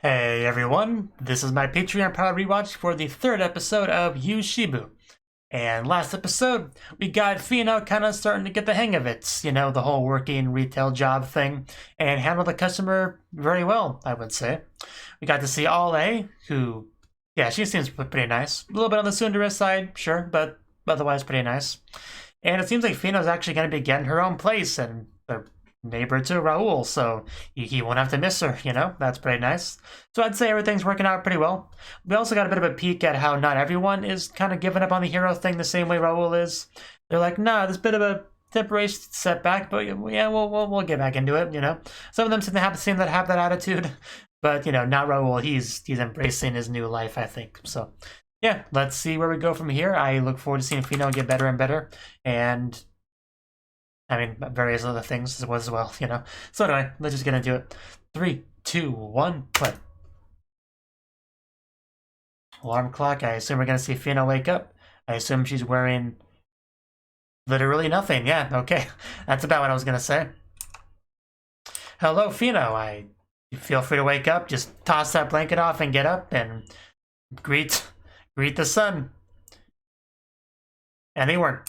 Hey everyone, this is my Patreon Proud Rewatch for the third episode of Yuushibu. And last episode, we got Fino kind of starting to get the hang of it, you know, the whole working retail job thing, and handle the customer very well, I would say. We got to see Ale, who, yeah, she seems pretty nice. A little bit on the tsundere side, sure, but otherwise pretty nice. And it seems like Fino's actually going to be getting her own place, and they're neighbor to Raul, so he won't have to miss her, you know? That's pretty nice. So I'd say everything's working out pretty well. We also got a bit of a peek at how not everyone is kind of giving up on the hero thing the same way Raul is. They're like, nah, there's a bit of a temporary setback, but yeah, we'll get back into it, you know? Some of them seem to have that attitude, but, you know, not Raul. He's embracing his new life, I think. So, yeah, let's see where we go from here. I look forward to seeing Fino get better and better, and I mean, various other things as well, you know. So anyway, let's just get into it. 3, 2, 1, play. Alarm clock. I assume we're going to see Fino wake up. I assume she's wearing literally nothing. Yeah, okay. That's about what I was going to say. Hello, Fino. Feel free to wake up. Just toss that blanket off and get up and greet the sun. And they weren't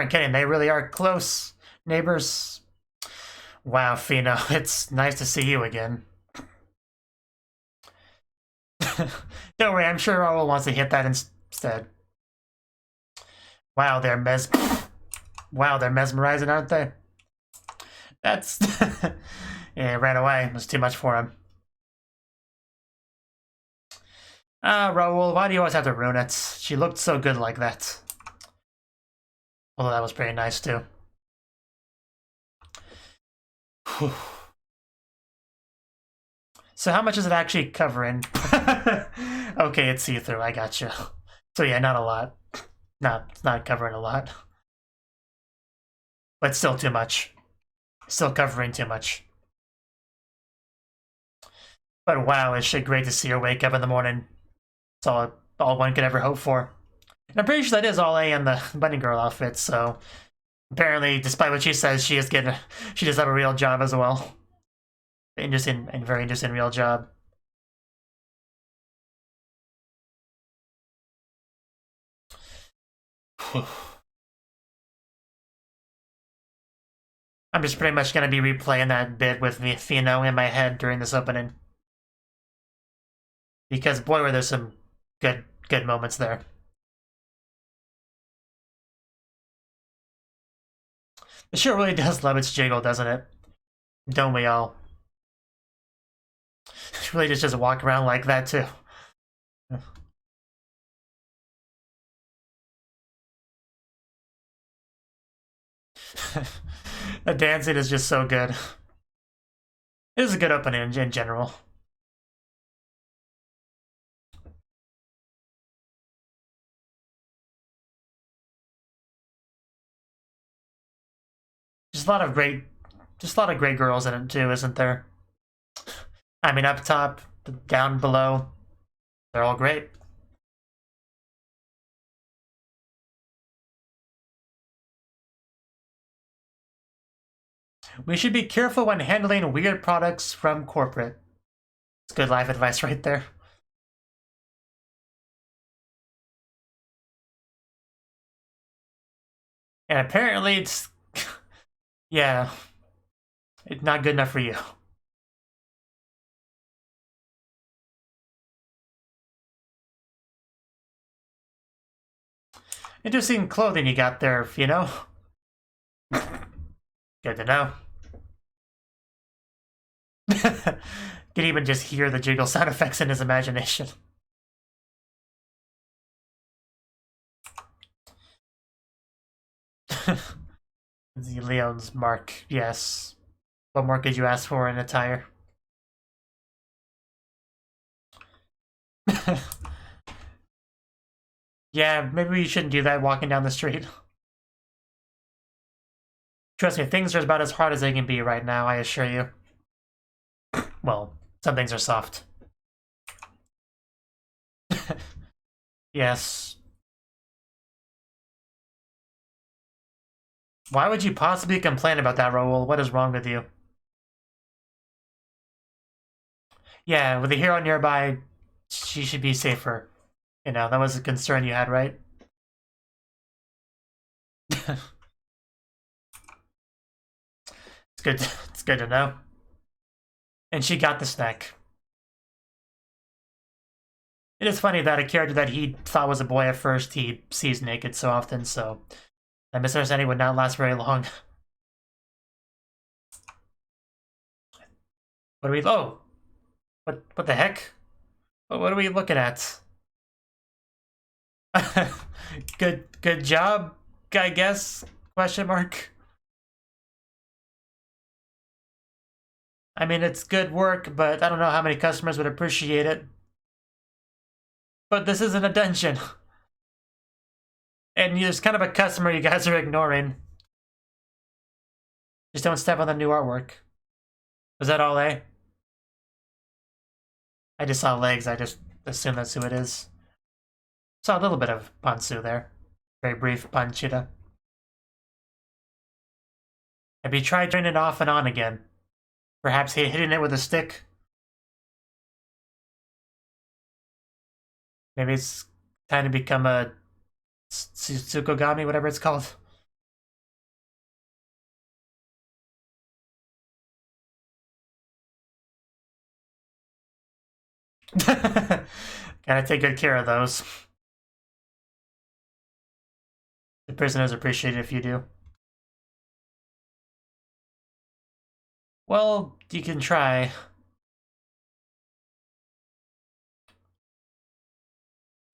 kidding. They really are close neighbors. Wow, Fino, it's nice to see you again. Don't worry, I'm sure Raul wants to hit that instead. Wow, they're mesmerizing, aren't they? That's yeah, it ran away. It was too much for him. Raul, why do you always have to ruin it? She looked so good like that. Although that was pretty nice too. Whew. So how much is it actually covering? Okay, it's see-through, I gotcha. So yeah, not a lot. No, it's not covering a lot. But still too much. Still covering too much. But wow, it's great to see her wake up in the morning. It's all one could ever hope for. And I'm pretty sure that is all A in the bunny girl outfit, so apparently, despite what she says, she does have a real job as well. Very interesting real job. I'm just pretty much going to be replaying that bit with Fino in my head during this opening. Because boy, were there some good moments there. It sure really does love its jiggle, doesn't it? Don't we all? It really just walk around like that, too. The dancing is just so good. It is a good opening in general. Just a lot of great girls in it too, isn't there? I mean, up top, down below, they're all great. We should be careful when handling weird products from corporate. It's good life advice right there. And apparently it's yeah, it's not good enough for you. Interesting clothing you got there, you know? Good to know. Can even just hear the jiggle sound effects in his imagination. The Leon's mark, yes. What more could you ask for in attire? Yeah, maybe you shouldn't do that walking down the street. Trust me, things are about as hard as they can be right now, I assure you. Well, some things are soft. Yes. Why would you possibly complain about that, Raul? What is wrong with you? Yeah, with a hero nearby, she should be safer. You know, that was a concern you had, right? It's good. It's good to know. And she got the snack. It is funny that a character that he thought was a boy at first, he sees naked so often, so that misunderstanding would not last very long. What are we... Oh! What the heck? What are we looking at? Good job, I guess? Question mark. I mean, it's good work, but I don't know how many customers would appreciate it. But this isn't a dungeon. And there's kind of a customer you guys are ignoring. Just don't step on the new artwork. Was that all A? I just saw legs, I just assumed that's who it is. Saw a little bit of Bansu there. Very brief Banchita. Have you tried turning it off and on again? Perhaps hitting it with a stick? Maybe it's time to become a Tsukogami, whatever it's called. Gotta take good care of those. The prisoners appreciate it if you do. Well, you can try.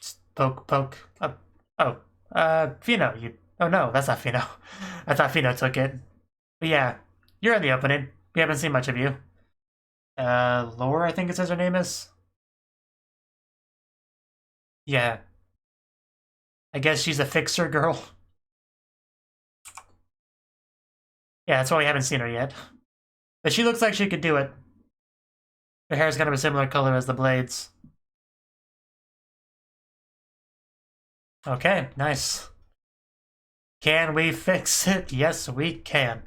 Just poke. Fino, you... Oh no, that's not Fino. I thought Fino took it. But yeah, you're in the opening. We haven't seen much of you. Laura, I think it says her name is. Yeah. I guess she's a fixer girl. Yeah, that's why we haven't seen her yet. But she looks like she could do it. Her hair's kind of a similar color as the blades. Okay, nice. Can we fix it? Yes, we can.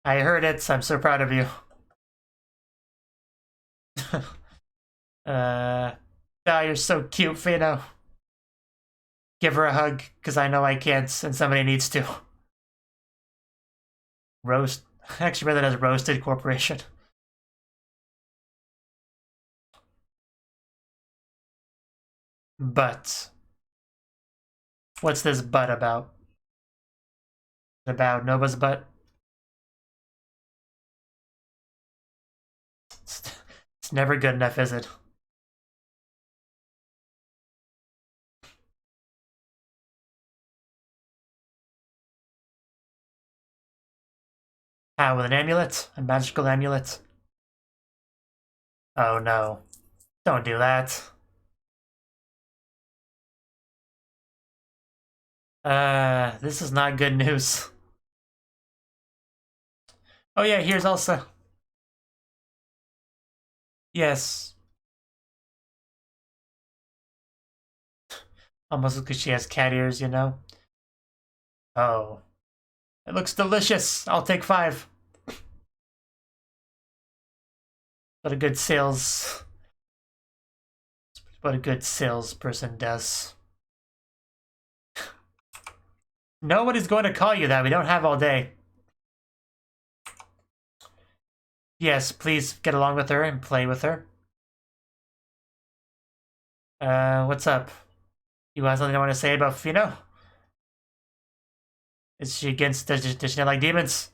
I heard it, so I'm so proud of you. Oh, you're so cute, Fino. Give her a hug, because I know I can't, and somebody needs to. Roast. I actually read that as Roasted Corporation. But. What's this butt about? About Nova's butt? It's never good enough, is it? How, with an amulet? A magical amulet? Oh no. Don't do that. This is not good news. Oh yeah, here's Elsa. Yes. Almost because she has cat ears, you know? Oh. It looks delicious. I'll take 5. What a good sales... What a good salesperson does. Nobody's going to call you that. We don't have all day. Yes, please get along with her and play with her. What's up? You have something I want to say about Fino? Is she against... Does she not like demons?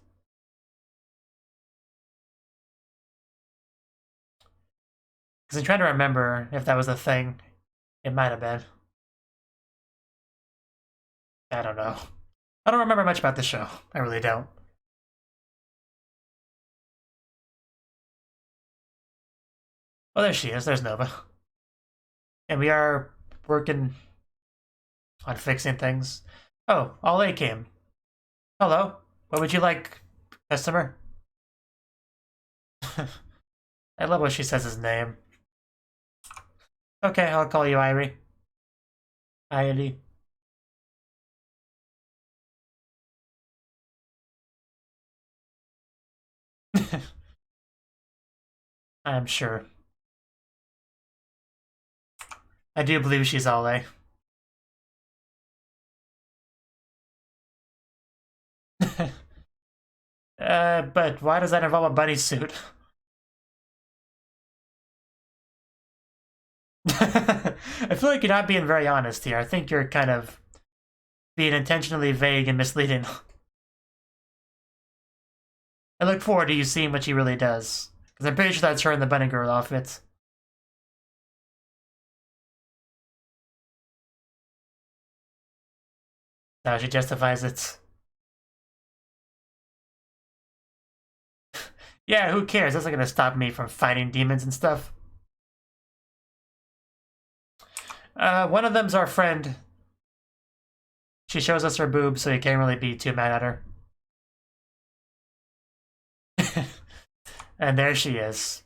Because I'm trying to remember if that was a thing. It might have been. I don't know. I don't remember much about the show. I really don't. Oh, there she is. There's Nova. And we are working on fixing things. Oh, all A came. Hello. What would you like, customer? I love when she says his name. Okay, I'll call you Irie. Irie. I'm sure. I do believe she's all A. But why does that involve a bunny suit? I feel like you're not being very honest here. I think you're kind of being intentionally vague and misleading. I look forward to you seeing what she really does. Because I'm pretty sure that's her in the bunny girl outfit. Now she justifies it. Yeah, who cares? That's not gonna stop me from fighting demons and stuff. One of them's our friend. She shows us her boobs, so you can't really be too mad at her. And there she is.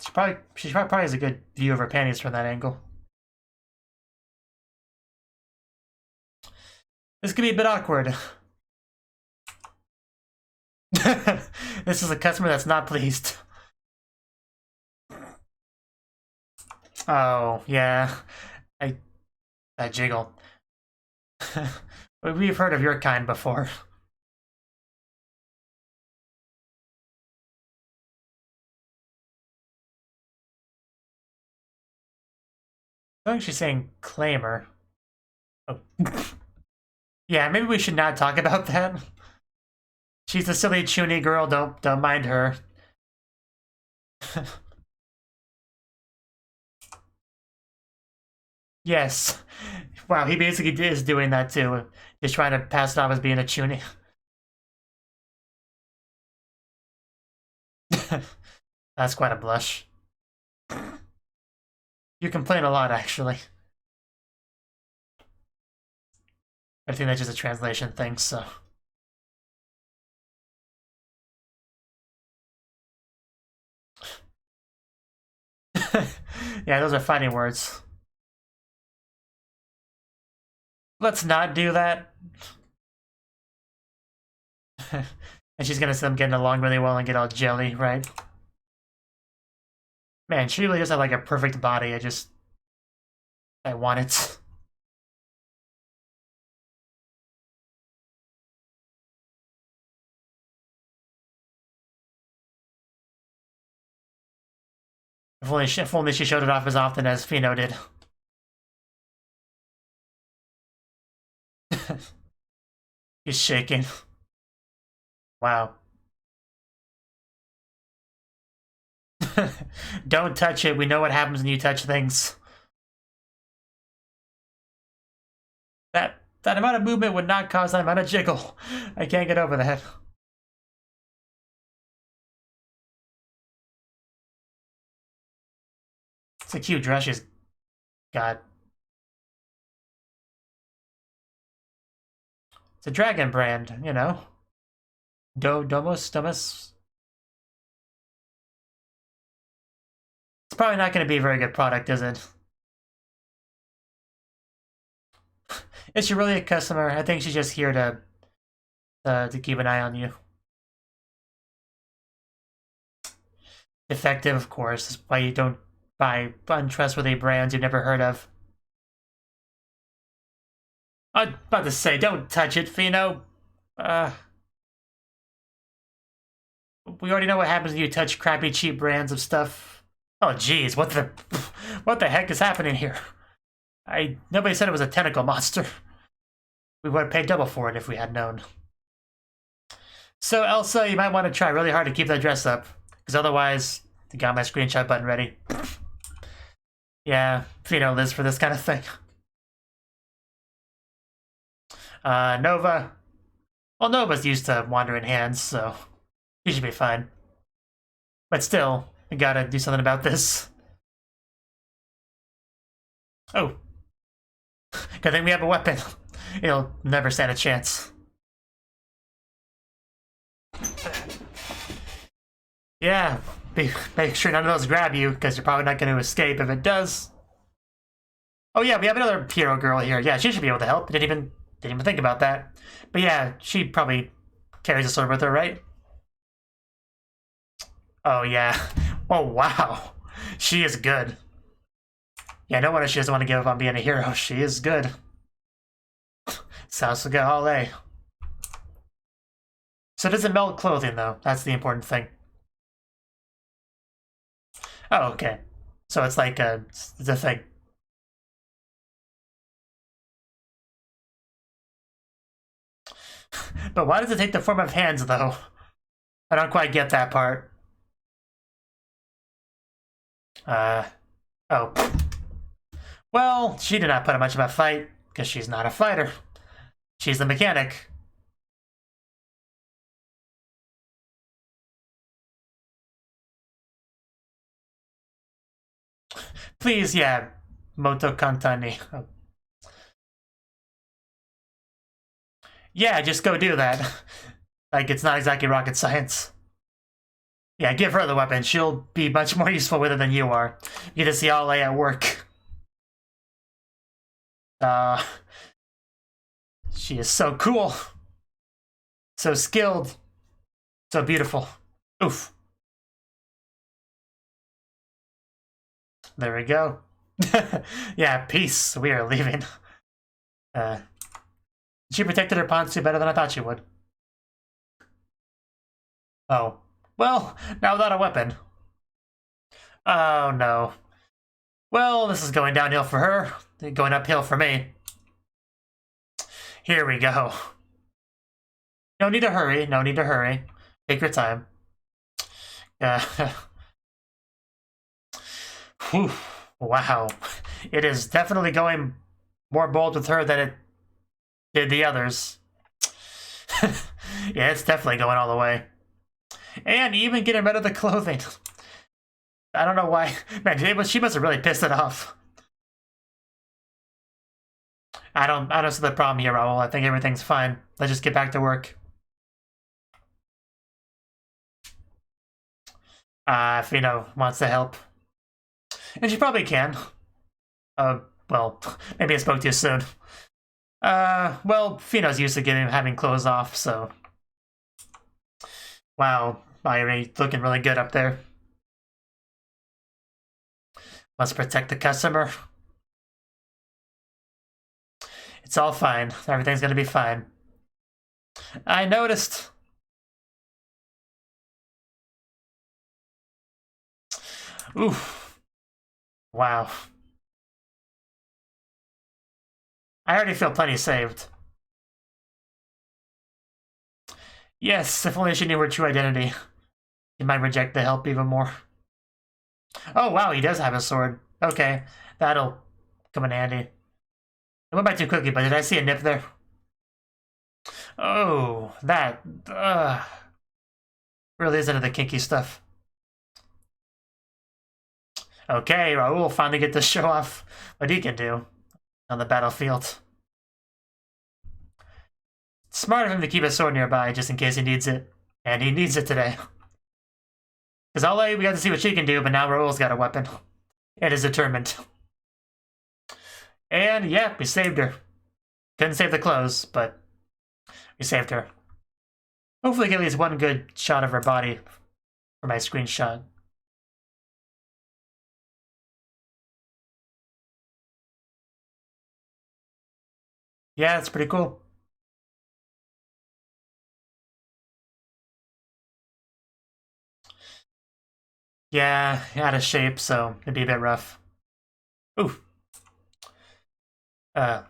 She probably has a good view of her panties from that angle. This could be a bit awkward. This is a customer that's not pleased. Oh, yeah. I jiggle. We've heard of your kind before. I think she's saying claimer. Oh. Yeah, maybe we should not talk about that. She's a silly chuny girl, don't mind her. Yes. Wow, he basically is doing that too. He's trying to pass it off as being a chuny. That's quite a blush. You complain a lot, actually. I think that's just a translation thing, so. Yeah, those are fighting words. Let's not do that. And she's gonna see them getting along really well and get all jelly, right? Man, she really does have like a perfect body. I want it. If only she showed it off as often as Fino did. He's shaking. Wow. Don't touch it. We know what happens when you touch things. That amount of movement would not cause that amount of jiggle. I can't get over that. It's a cute dress she's got. It's a dragon brand, you know. Domus. It's probably not going to be a very good product, is it? Is she really a customer? I think she's just here to keep an eye on you. Effective, of course. That's why you don't buy untrustworthy brands you've never heard of. I'm about to say, don't touch it, Fino. We already know what happens when you touch crappy, cheap brands of stuff. Oh, jeez, what the heck is happening here? Nobody said it was a tentacle monster. We would have paid double for it if we had known. So, Elsa, you might want to try really hard to keep that dress up, because otherwise, I got my screenshot button ready. Yeah, Fino lives for this kind of thing. Nova. Well, Nova's used to wandering hands, so he should be fine. But still, we gotta do something about this. Oh. Good thing we have a weapon. It'll never stand a chance. Yeah, make sure none of those grab you, because you're probably not going to escape if it does. Oh yeah, we have another hero girl here. Yeah, she should be able to help. Didn't even think about that. But yeah, she probably carries a sword with her, right? Oh yeah. Oh, wow. She is good. Yeah, no wonder she doesn't want to give up on being a hero. She is good. Sasuke Hale. So does it melt clothing, though? That's the important thing. Oh, okay. So it's like the thing. But why does it take the form of hands, though? I don't quite get that part. Oh. Well, she did not put up much of a fight, because she's not a fighter. She's the mechanic. Please, yeah, Moto Kantani. Oh. Yeah, just go do that. Like, it's not exactly rocket science. Yeah, give her the weapon. She'll be much more useful with it than you are. You get to see all at work. She is so cool. So skilled. So beautiful. Oof. There we go. Yeah, peace. We are leaving. She protected her Ponsu better than I thought she would. Oh. Well, now without a weapon. Oh, no. Well, this is going downhill for her. Going uphill for me. Here we go. No need to hurry. No need to hurry. Take your time. Whew. Wow. It is definitely going more bold with her than it did the others. Yeah, it's definitely going all the way. And even getting rid of the clothing. I don't know why. Man, she must have really pissed it off. I don't see the problem here, Raul. I think everything's fine. Let's just get back to work. If wants to help. And she probably can. Well, maybe I spoke too soon. Well, Fino's used to having clothes off, so... Wow, Mayuri looking really good up there. Must protect the customer. It's all fine. Everything's gonna be fine. I noticed. Oof. Wow. I already feel plenty saved. Yes, if only she knew her true identity. He might reject the help even more. Oh, wow, he does have a sword. Okay, that'll come in handy. It went by too quickly, but did I see a nip there? Oh, that... really is into the kinky stuff. Okay, Raul will finally get to show off what he can do on the battlefield. Smart of him to keep a sword nearby just in case he needs it. And he needs it today. Because we got to see what she can do, but now Raul's got a weapon. And is determined. And, yeah, we saved her. Couldn't save the clothes, but we saved her. Hopefully get at least one good shot of her body for my screenshot. Yeah, it's pretty cool. Yeah, out of shape, so it'd be a bit rough. Oof. Okay,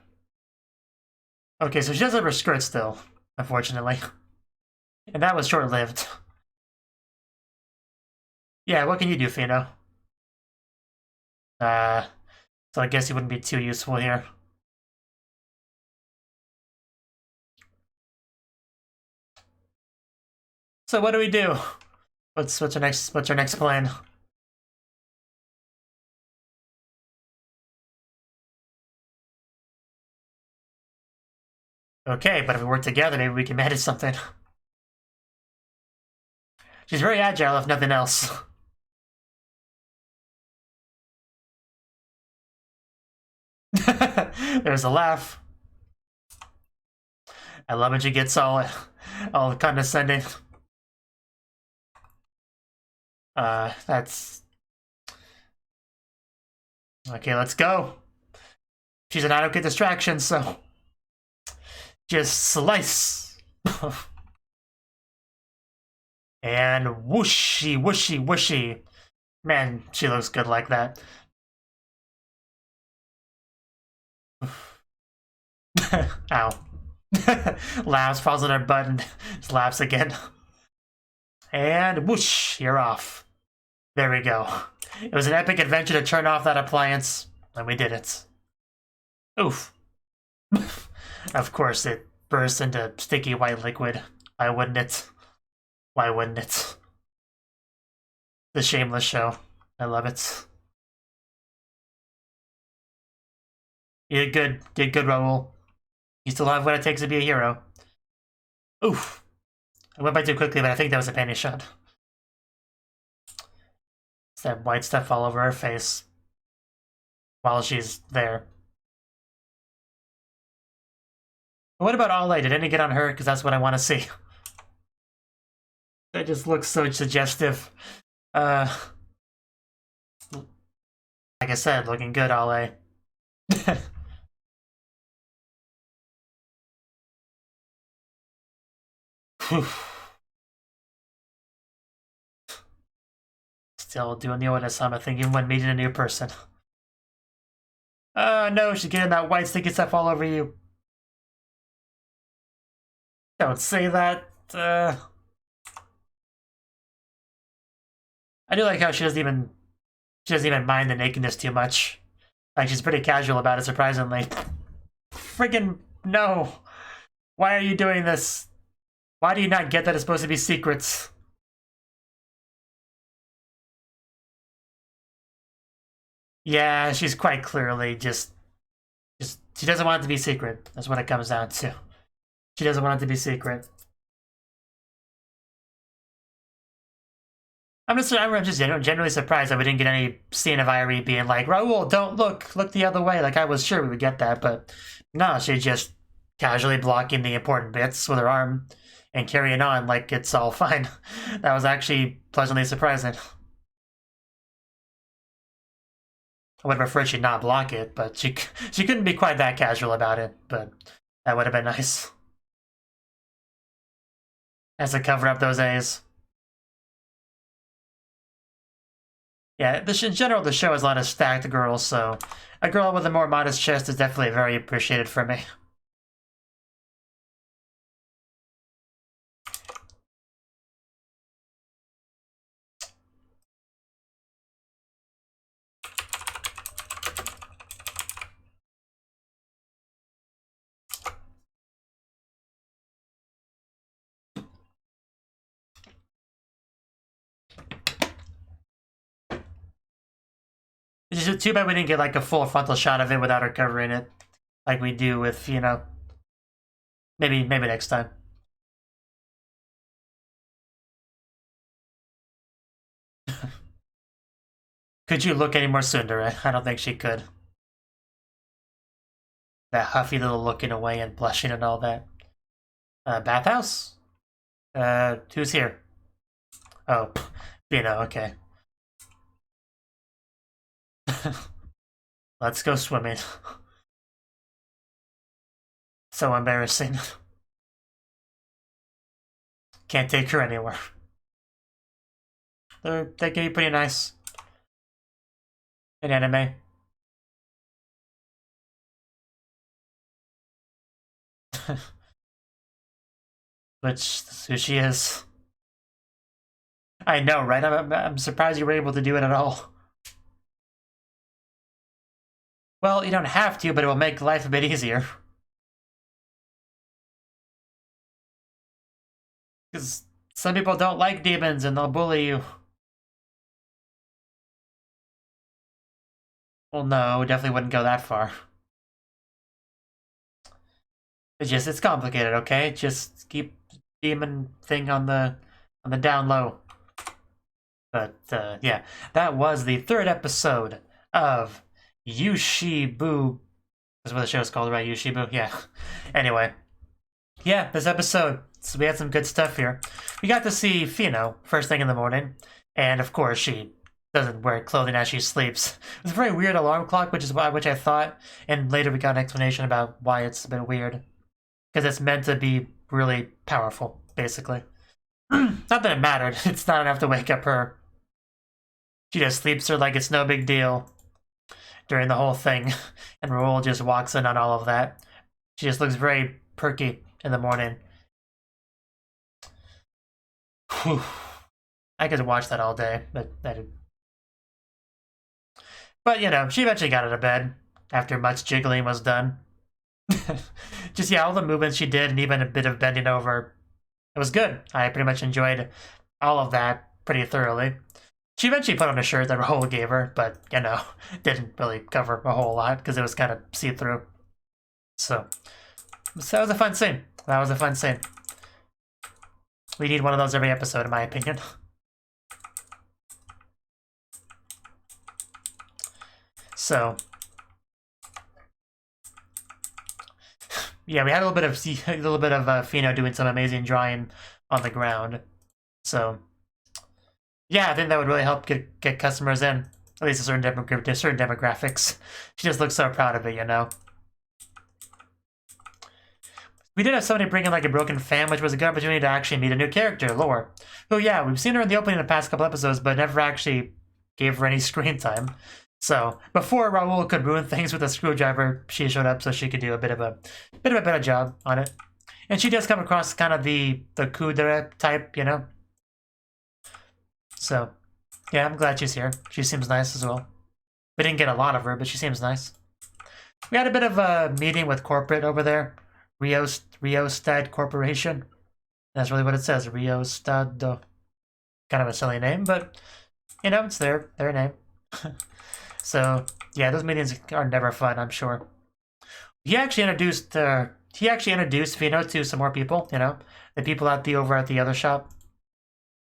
so she does have her skirt still, unfortunately. And that was short-lived. Yeah, what can you do, Fino? So I guess he wouldn't be too useful here. So what do we do? What's our next plan? Okay, but if we work together, maybe we can manage something. She's very agile, if nothing else. There's a laugh. I love when she gets all condescending. That's... Okay, let's go. She's an adequate distraction, so... Just slice. And whooshy, whooshy, whooshy. Man, she looks good like that. Ow. Laughs, falls on her butt, and just laughs again. And whoosh, you're off. There we go. It was an epic adventure to turn off that appliance, and we did it. Oof. Of course, it burst into sticky white liquid. Why wouldn't it? Why wouldn't it? The Shameless show. I love it. You did good. Did good, Raul. You still have what it takes to be a hero. Oof. I went by too quickly, but I think that was a panty shot. It's that white stuff all over her face while she's there. But what about Ale? Did any get on her? Because that's what I want to see. That just looks so suggestive. Like I said, looking good, Ale. Still doing the Oda-sama thing even when meeting a new person. No, she's getting that white sticky stuff all over you. Don't say that. I do like how she doesn't even mind the nakedness too much. Like, she's pretty casual about it, surprisingly. Friggin' no. Why are you doing this? Why do you not get that it's supposed to be secrets? Yeah, she's quite clearly just she doesn't want it to be secret. That's what it comes down to. She doesn't want it to be secret. I'm just generally surprised that we didn't get any scene of Irie being like, Raul, don't look the other way. Like, I was sure we would get that, but no, she's just casually blocking the important bits with her arm and carrying on like it's all fine. That was actually pleasantly surprising. I would have preferred she not block it, but she couldn't be quite that casual about it, but that would have been nice. As to cover up those A's. Yeah, in general, the show has a lot of stacked girls, so a girl with a more modest chest is definitely very appreciated for me. It's just too bad we didn't get like a full frontal shot of it without her covering it, like we do with, you know, maybe next time. Could you look any more tsundere? I don't think she could. That huffy little looking away and blushing and all that. Bathhouse? Who's here? Oh, you know, okay. Let's go swimming. So embarrassing. Can't take her anywhere. They can be pretty nice in anime. Which who she is. I know, right? I'm surprised you were able to do it at all. Well, you don't have to, but it will make life a bit easier. Because some people don't like demons and they'll bully you. Well, no, definitely wouldn't go that far. It's complicated, okay? Just keep demon thing on the down low. But yeah, that was the third episode of Yuushibu. That's what the show's called, right? Yuushibu? Yeah. Anyway. Yeah, this episode, so we had some good stuff here. We got to see Fino first thing in the morning, And of course, she doesn't wear clothing as she sleeps. It's a very weird alarm clock, which I thought, and later we got an explanation about why it's a bit weird. Because it's meant to be really powerful, basically. Not that it mattered, it's not enough to wake up her. She just sleeps her like it's no big deal during the whole thing, and Raoul just walks in on all of that. She just looks very perky in the morning. Whew. I could watch that all day, but you know, she eventually got out of bed after much jiggling was done. Just, yeah, all the movements she did and even a bit of bending over, it was good. I pretty much enjoyed all of that pretty thoroughly. She eventually put on a shirt that Raoul gave her, but, you know, didn't really cover a whole lot because it was kind of see-through. So that was a fun scene. That was a fun scene. We need one of those every episode, in my opinion. So, yeah, we had a little bit of Fino doing some amazing drawing on the ground. So, yeah, I think that would really help get customers in, at least a certain demographics. She just looks so proud of it, you know. We did have somebody bring in like a broken fan, which was a good opportunity to actually meet a new character, Lore. Who, yeah, we've seen her in the opening in the past couple episodes, but never actually gave her any screen time. So before Raoul could ruin things with a screwdriver, she showed up so she could do a bit of a better job on it. And she does come across kind of the kudere type, you know. So yeah, I'm glad she's here. She seems nice as well. We didn't get a lot of her, but she seems nice. We had a bit of a meeting with corporate over there, Riostad Corporation. That's really what it says, Riostad. Kind of a silly name, but you know, it's their name. So yeah, those meetings are never fun, I'm sure. He actually introduced Fino to some more people, you know, the people over at the other shop.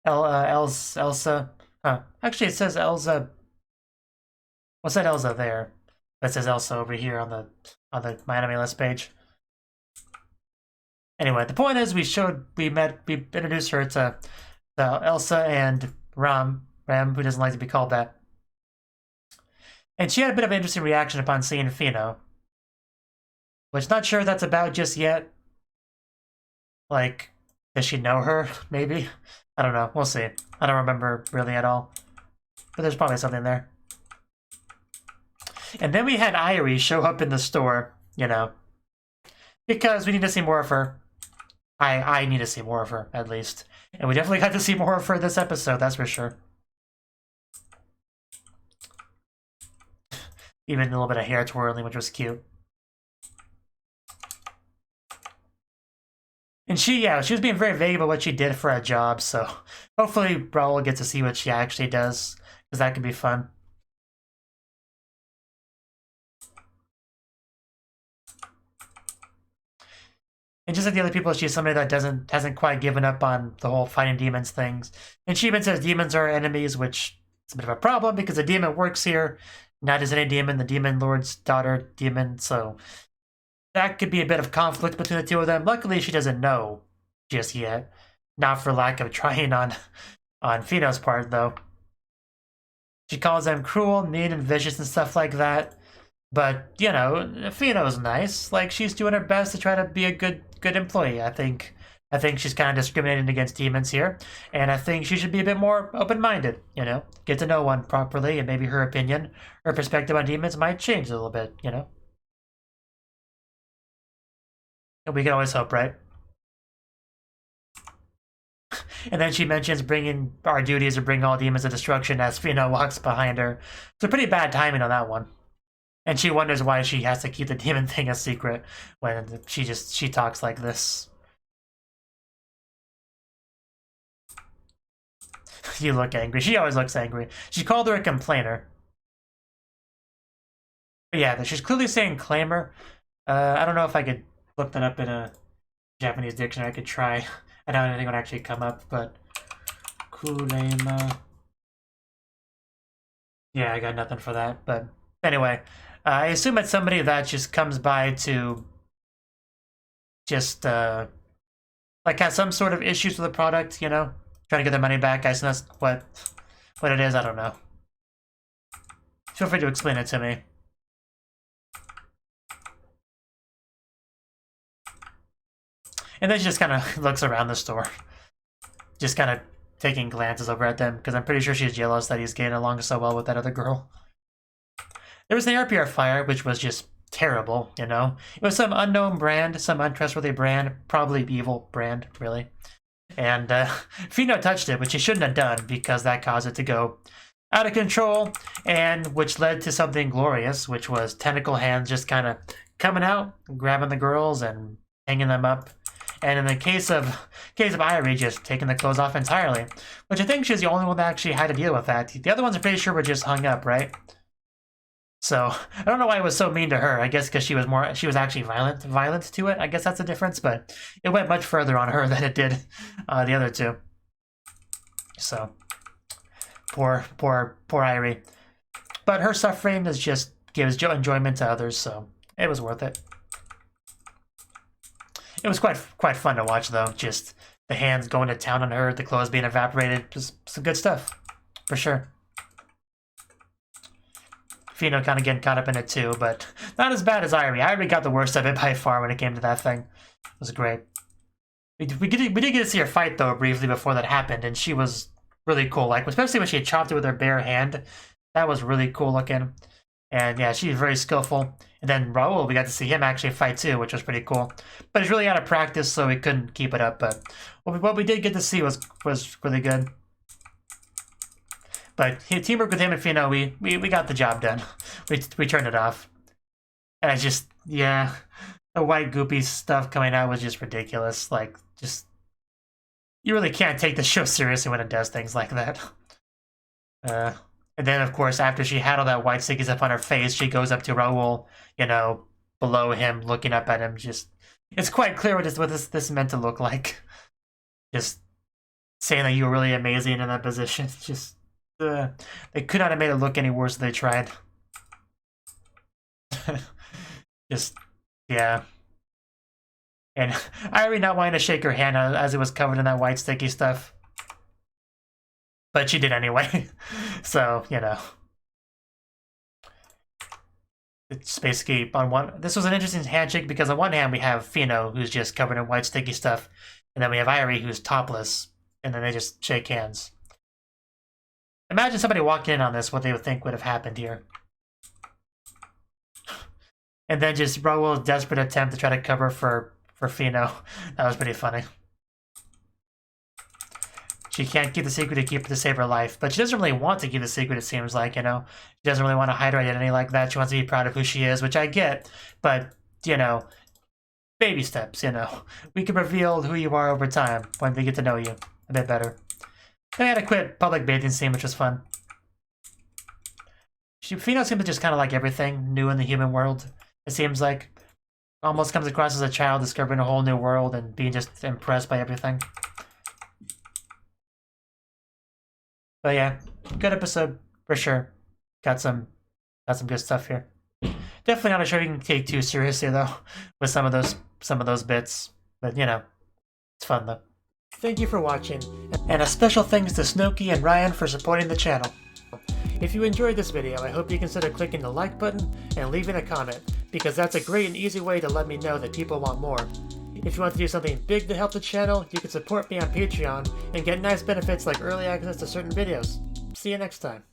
Elsa. Huh. Actually, it says Elsa. What's that Elsa there? That says Elsa over here on the MyAnimeLIst page. Anyway, the point is we introduced her to Elsa and Ram, who doesn't like to be called that. And she had a bit of an interesting reaction upon seeing Fino. Which, not sure that's about just yet. Like, does she know her, maybe? I don't know, we'll see. I don't remember really at all. But there's probably something there. And then we had Irie show up in the store, you know. Because we need to see more of her. I need to see more of her, at least. And we definitely got to see more of her this episode, that's for sure. Even a little bit of hair twirling, which was cute. And she was being very vague about what she did for a job, so hopefully Raoul gets to see what she actually does, because that could be fun. And just like the other people, she's somebody that hasn't quite given up on the whole fighting demons things. And she even says demons are enemies, which is a bit of a problem because a demon works here, not as any demon, the demon lord's daughter demon, so that could be a bit of conflict between the two of them. Luckily, she doesn't know just yet. Not for lack of trying on Fino's part, though. She calls them cruel, mean, and vicious and stuff like that. But, you know, Fino's nice. Like, she's doing her best to try to be a good employee. I think she's kind of discriminating against demons here. And I think she should be a bit more open-minded, you know? Get to know one properly, and maybe her opinion, her perspective on demons might change a little bit, you know? We can always hope, right? And then she mentions bringing our duties to bring all demons to destruction as Fino walks behind her. It's a pretty bad timing on that one. And she wonders why she has to keep the demon thing a secret when she talks like this. You look angry. She always looks angry. She called her a complainer. But yeah, she's clearly saying claimer. I don't know if I could look that up in a Japanese dictionary. I could try. I doubt anything would actually come up, but Kulema. Yeah, I got nothing for that. But anyway, I assume it's somebody that just comes by to just like has some sort of issues with the product, you know, trying to get their money back. I assume that's what What it is, I don't know. Feel free to explain it to me. And then she just kind of looks around the store. Just kind of taking glances over at them, because I'm pretty sure she's jealous that he's getting along so well with that other girl. There was the air purifier, which was just terrible, you know? It was some unknown brand, some untrustworthy brand, probably evil brand, really. And Fino touched it, which he shouldn't have done, because that caused it to go out of control, and which led to something glorious, which was tentacle hands just kind of coming out, grabbing the girls and hanging them up. And in the case of Irie, just taking the clothes off entirely, which I think she's the only one that actually had to deal with that. The other ones I'm pretty sure were just hung up, right? So I don't know why it was so mean to her. I guess because she was actually violent to it. I guess that's the difference, but it went much further on her than it did the other two. So poor Irie. But her suffering just gives enjoyment to others, so it was worth it. It was quite fun to watch, though. Just the hands going to town on her, the clothes being evaporated. Just some good stuff, for sure. Fino kind of getting caught up in it, too, but not as bad as Irie. Irie got the worst of it by far when it came to that thing. It was great. We did get to see her fight, though, briefly before that happened, and she was really cool. Like, especially when she chopped it with her bare hand. That was really cool looking. And yeah, she's very skillful. And then Raul, we got to see him actually fight too, which was pretty cool. But he's really out of practice, so he couldn't keep it up. But what we did get to see was really good. But teamwork with him and Fino, we got the job done. We turned it off. And it's just, yeah, the white goopy stuff coming out was just ridiculous. Like, just, you really can't take the show seriously when it does things like that. And then, of course, after she had all that white stickies up on her face, she goes up to Raul, you know, below him, looking up at him. Just, it's quite clear what this meant to look like. Just saying that you were really amazing in that position. Just, they could not have made it look any worse if they tried. Just, yeah. And Irie not wanting to shake her hand as it was covered in that white sticky stuff. But she did anyway. So, you know. It's basically on one... This was an interesting handshake because on one hand we have Fino, who's just covered in white sticky stuff. And then we have Irie, who's topless. And then they just shake hands. Imagine somebody walking in on this, what they would think would have happened here. And then just Raul's desperate attempt to try to cover for Fino. That was pretty funny. She can't keep the secret to save her life, but she doesn't really want to keep the secret, it seems like, you know. She doesn't really want to hide her identity like that. She wants to be proud of who she is, which I get, but, you know, baby steps, you know. We can reveal who you are over time when we get to know you a bit better. Then we had a quick public bathing scene, which was fun. Fino seems to just kind of like everything new in the human world, it seems like. Almost comes across as a child discovering a whole new world and being just impressed by everything. But yeah, good episode for sure. Got some good stuff here. Definitely not a show you can take too seriously though, with some of those bits. But you know, it's fun though. Thank you for watching, and a special thanks to Cnouki and Ryan for supporting the channel. If you enjoyed this video, I hope you consider clicking the like button and leaving a comment, because that's a great and easy way to let me know that people want more. If you want to do something big to help the channel, you can support me on Patreon and get nice benefits like early access to certain videos. See you next time.